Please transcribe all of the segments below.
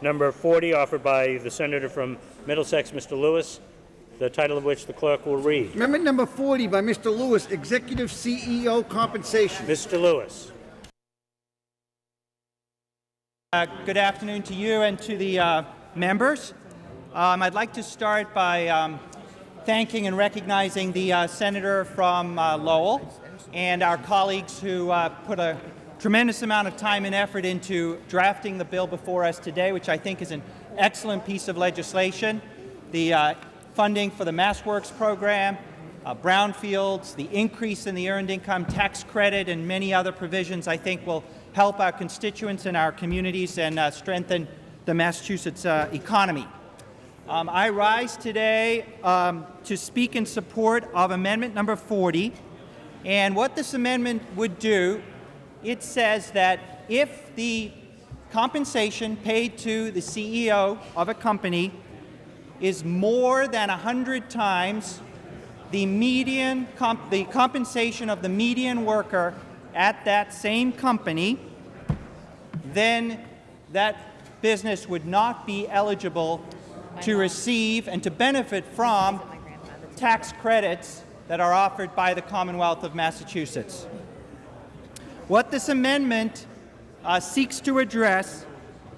number 40, offered by the senator from Middlesex, Mr. Lewis, the title of which the clerk will read. Amendment number 40 by Mr. Lewis, Executive CEO Compensation. Mr. Lewis. Good afternoon to you and to the members. I'd like to start by thanking and recognizing the senator from Lowell and our colleagues who put a tremendous amount of time and effort into drafting the bill before us today, which I think is an excellent piece of legislation. The funding for the MassWorks program, brownfields, the increase in the Earned Income Tax Credit, and many other provisions I think will help our constituents and our communities and strengthen the Massachusetts economy. I rise today to speak in support of Amendment number 40. And what this amendment would do, it says that if the compensation paid to the CEO of a company is more than 100 times the compensation of the median worker at that same company, then that business would not be eligible to receive and to benefit from tax credits that are offered by the Commonwealth of Massachusetts. What this amendment seeks to address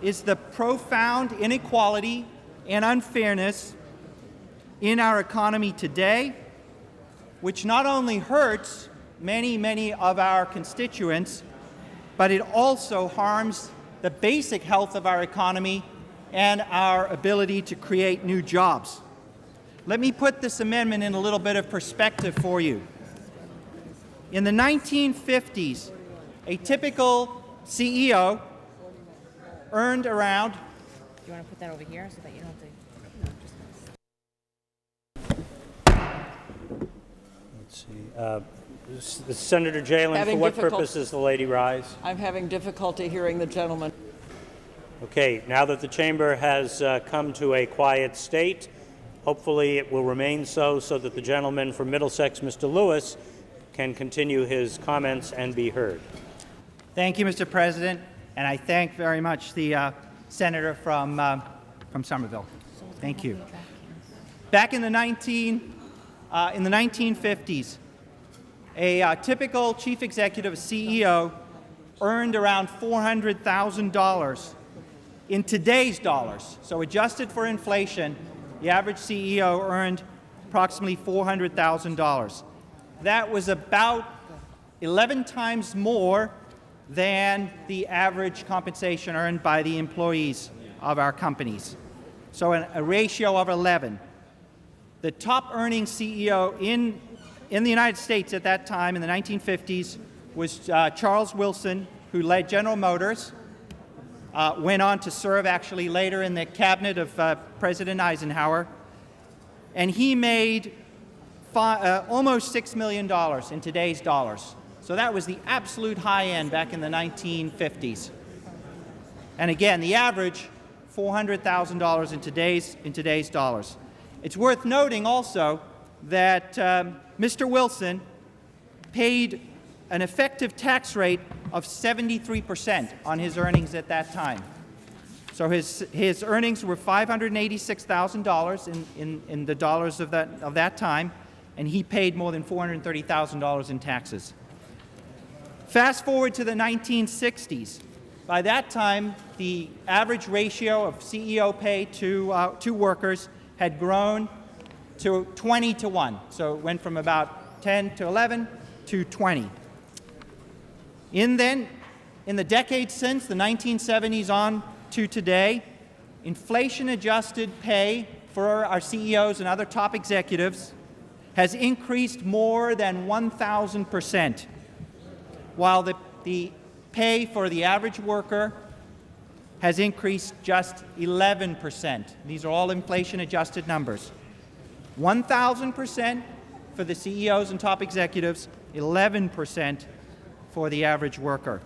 is the profound inequality and unfairness in our economy today, which not only hurts many of our constituents, but it also harms the basic health of our economy and our ability to create new jobs. Let me put this amendment in a little bit of perspective for you. In the 1950s, a typical CEO earned around... Do you want to put that over here so that you don't have to... Let's see. Senator Jalen, for what purpose does the lady rise? I'm having difficulty hearing the gentleman. Okay, now that the chamber has come to a quiet state, hopefully it will remain so that the gentleman from Middlesex, Mr. Lewis, can continue his comments and be heard. Thank you, Mr. President, and I thank very much the senator from Somerville. Thank you. Back in the 1950s, a typical chief executive, CEO, earned around $400,000 in today's dollars. So adjusted for inflation, the average CEO earned approximately $400,000. That was about 11 times more than the average compensation earned by the employees of our companies. So a ratio of 11. The top earning CEO in the United States at that time, in the 1950s, was Charles Wilson, who led General Motors, went on to serve actually later in the cabinet of President Eisenhower, and he made almost $6 million in today's dollars. So that was the absolute high end back in the 1950s. And again, the average, $400,000 in today's dollars. It's worth noting also that Mr. Wilson paid an effective tax rate of 73% on his earnings at that time. So his earnings were $586,000 in the dollars of that time, and he paid more than $430,000 in taxes. Fast forward to the 1960s. By that time, the average ratio of CEO pay to workers had grown to 20 to 1. So it went from about 10 to 11 to 20. In the decades since, the 1970s on to today, inflation-adjusted pay for our CEOs and other top executives has increased more than 1,000%, while the pay for the average worker has increased just 11%. These are all inflation-adjusted numbers. 1,000% for the CEOs and top executives, 11% for the average worker.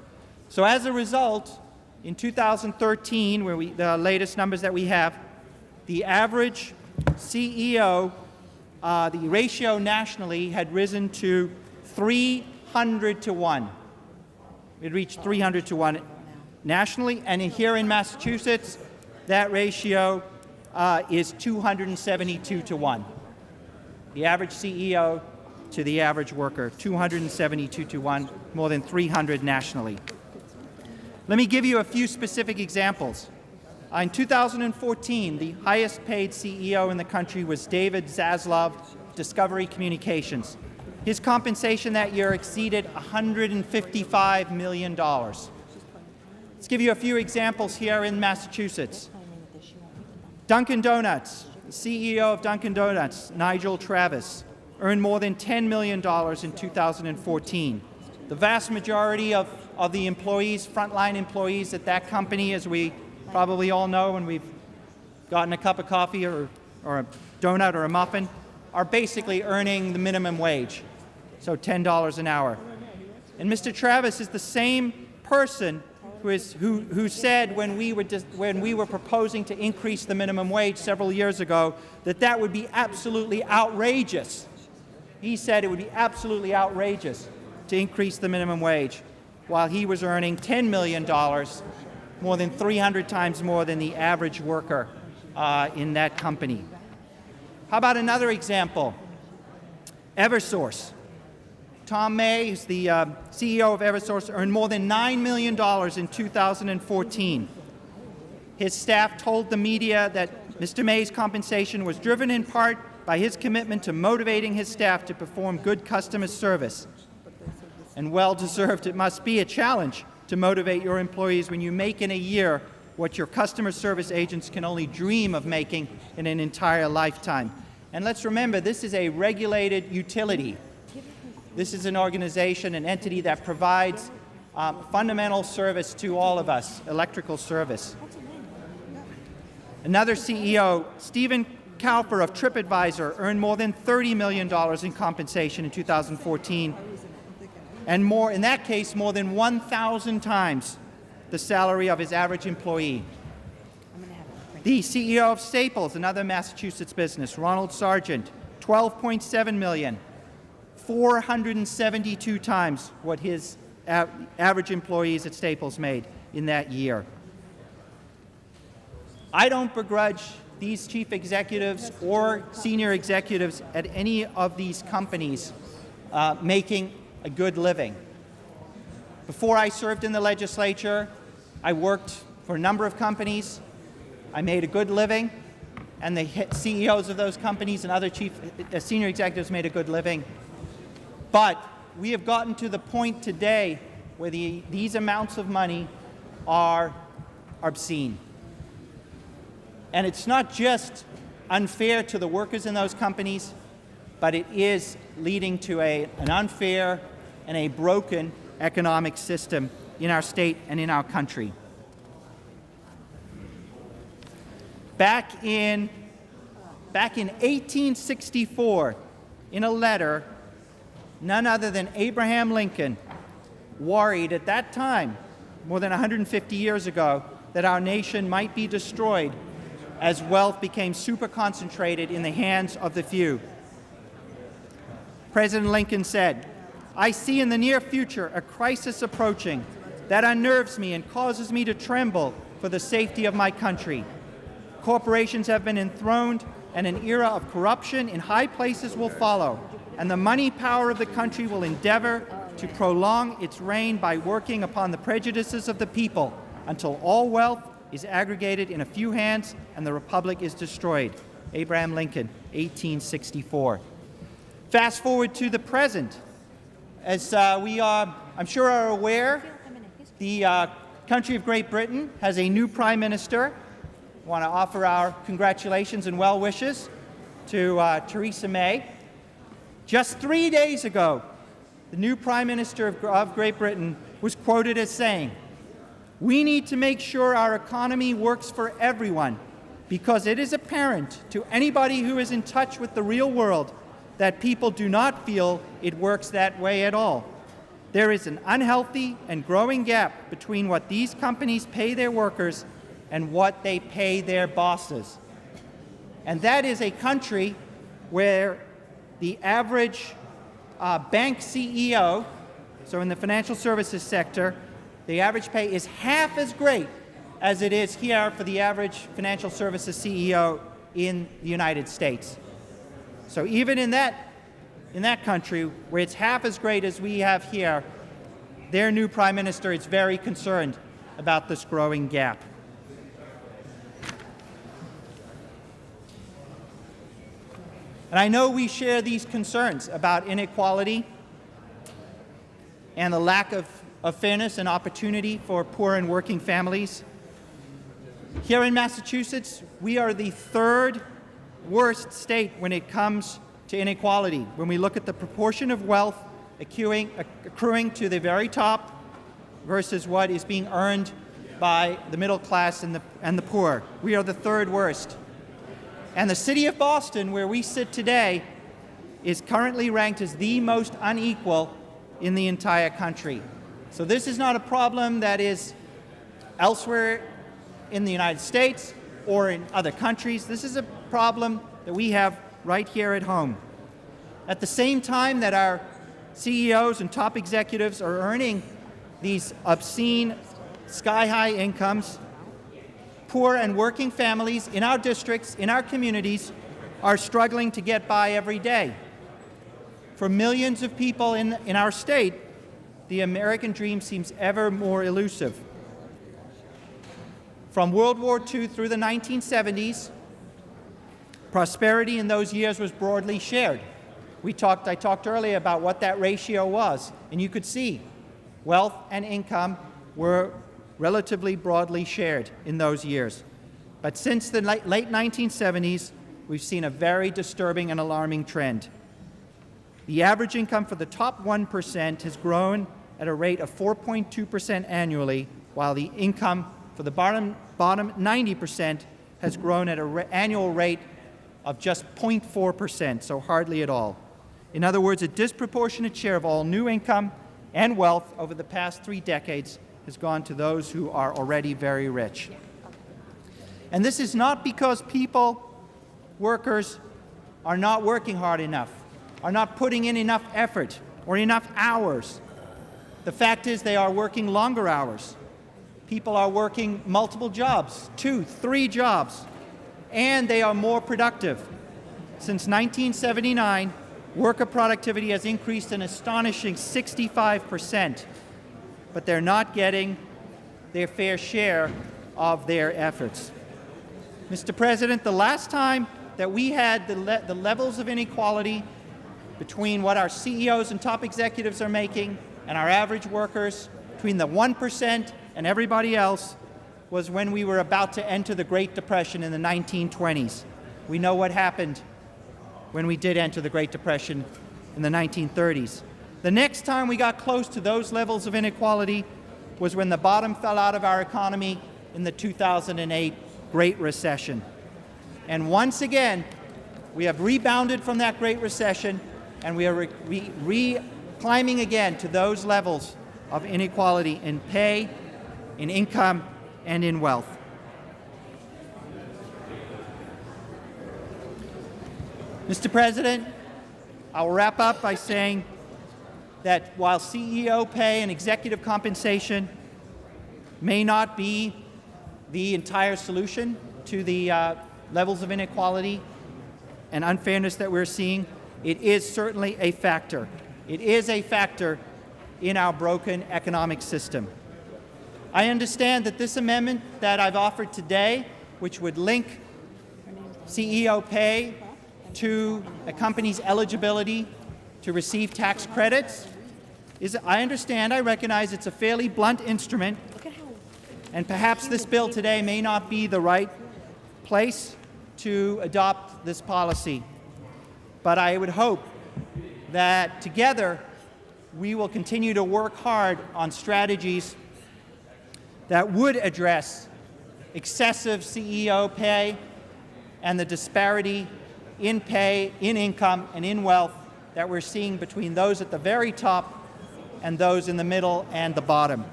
So as a result, in 2013, where the latest numbers that we have, the average CEO, the ratio nationally had risen to 300 to 1. It reached 300 to 1 nationally, and here in Massachusetts, that ratio is 272 to 1. The average CEO to the average worker, 272 to 1, more than 300 nationally. Let me give you a few specific examples. In 2014, the highest paid CEO in the country was David Zaslav, Discovery Communications. His compensation that year exceeded $155 million. Let's give you a few examples here in Massachusetts. Dunkin' Donuts, the CEO of Dunkin' Donuts, Nigel Travis, earned more than $10 million in 2014. The vast majority of the employees, frontline employees at that company, as we probably all know when we've gotten a cup of coffee or a donut or a muffin, are basically earning the minimum wage, so $10 an hour. And Mr. Travis is the same person who said when we were proposing to increase the minimum wage several years ago that would be absolutely outrageous. He said it would be absolutely outrageous to increase the minimum wage, while he was earning $10 million, more than 300 times more than the average worker in that company. How about another example? Eversource. Tom May, who's the CEO of Eversource, earned more than $9 million in 2014. His staff told the media that Mr. May's compensation was driven in part by his commitment to motivating his staff to perform good customer service. And well-deserved, it must be a challenge to motivate your employees when you make in a year what your customer service agents can only dream of making in an entire lifetime. And let's remember, this is a regulated utility. This is an organization, an entity that provides fundamental service to all of us, electrical service. Another CEO, Stephen Kaufer of TripAdvisor, earned more than $30 million in compensation in 2014, and more, in that case, more than 1,000 times the salary of his average employee. The CEO of Staples, another Massachusetts business, Ronald Sargent, $12.7 million. 472 times what his average employees at Staples made in that year. I don't begrudge these chief executives or senior executives at any of these companies making a good living. Before I served in the legislature, I worked for a number of companies. I made a good living, and the CEOs of those companies and other senior executives made a good living. But we have gotten to the point today where these amounts of money are obscene. And it's not just unfair to the workers in those companies, but it is leading to an unfair and a broken economic system in our state and in our country. Back in 1864, in a letter, none other than Abraham Lincoln worried at that time, more than 150 years ago, that our nation might be destroyed as wealth became super concentrated in the hands of the few. President Lincoln said, "I see in the near future a crisis approaching that unnerves me and causes me to tremble for the safety of my country. Corporations have been enthroned, and an era of corruption in high places will follow, and the money power of the country will endeavor to prolong its reign by working upon the prejudices of the people until all wealth is aggregated in a few hands and the republic is destroyed." Abraham Lincoln, 1864. Fast forward to the present. As we are, I'm sure, are aware, the country of Great Britain has a new Prime Minister. I want to offer our congratulations and well wishes to Theresa May. Just 3 days ago, the new Prime Minister of Great Britain was quoted as saying, "We need to make sure our economy works for everyone, because it is apparent to anybody who is in touch with the real world that people do not feel it works that way at all. There is an unhealthy and growing gap between what these companies pay their workers and what they pay their bosses." And that is a country where the average bank CEO, so in the financial services sector, the average pay is half as great as it is here for the average financial services CEO in the United States. So even in that country, where it's half as great as we have here, their new prime minister is very concerned about this growing gap. And I know we share these concerns about inequality and the lack of fairness and opportunity for poor and working families. Here in Massachusetts, we are the third worst state when it comes to inequality. When we look at the proportion of wealth accruing to the very top versus what is being earned by the middle class and the poor, we are the third worst. And the city of Boston, where we sit today, is currently ranked as the most unequal in the entire country. So this is not a problem that is elsewhere in the United States or in other countries. This is a problem that we have right here at home. At the same time that our CEOs and top executives are earning these obscene, sky-high incomes, poor and working families in our districts, in our communities, are struggling to get by every day. For millions of people in our state, the American dream seems ever more elusive. From World War II through the 1970s, prosperity in those years was broadly shared. I talked earlier about what that ratio was, and you could see wealth and income were relatively broadly shared in those years. But since the late 1970s, we've seen a very disturbing and alarming trend. The average income for the top 1% has grown at a rate of 4.2% annually, while the income for the bottom 90% has grown at an annual rate of just 0.4%, so hardly at all. In other words, a disproportionate share of all new income and wealth over the past 3 decades has gone to those who are already very rich. And this is not because workers, are not working hard enough, are not putting in enough effort or enough hours. The fact is they are working longer hours. People are working multiple jobs, 2, 3 jobs, and they are more productive. Since 1979, worker productivity has increased an astonishing 65%, but they're not getting their fair share of their efforts. Mr. President, the last time that we had the levels of inequality between what our CEOs and top executives are making and our average workers, between the 1% and everybody else, was when we were about to enter the Great Depression in the 1920s. We know what happened when we did enter the Great Depression in the 1930s. The next time we got close to those levels of inequality was when the bottom fell out of our economy in the 2008 Great Recession. And once again, we have rebounded from that Great Recession, and we are climbing again to those levels of inequality in pay, in income, and in wealth. Mr. President, I'll wrap up by saying that while CEO pay and executive compensation may not be the entire solution to the levels of inequality and unfairness that we're seeing, it is certainly a factor. It is a factor in our broken economic system. I understand that this amendment that I've offered today, which would link CEO pay to a company's eligibility to receive tax credits, I recognize it's a fairly blunt instrument, and perhaps this bill today may not be the right place to adopt this policy. But I would hope that together we will continue to work hard on strategies that would address excessive CEO pay and the disparity in pay, in income, and in wealth that we're seeing between those at the very top and those in the middle and the bottom.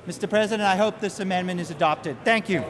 Mr. President, I hope this amendment is adopted. Thank you.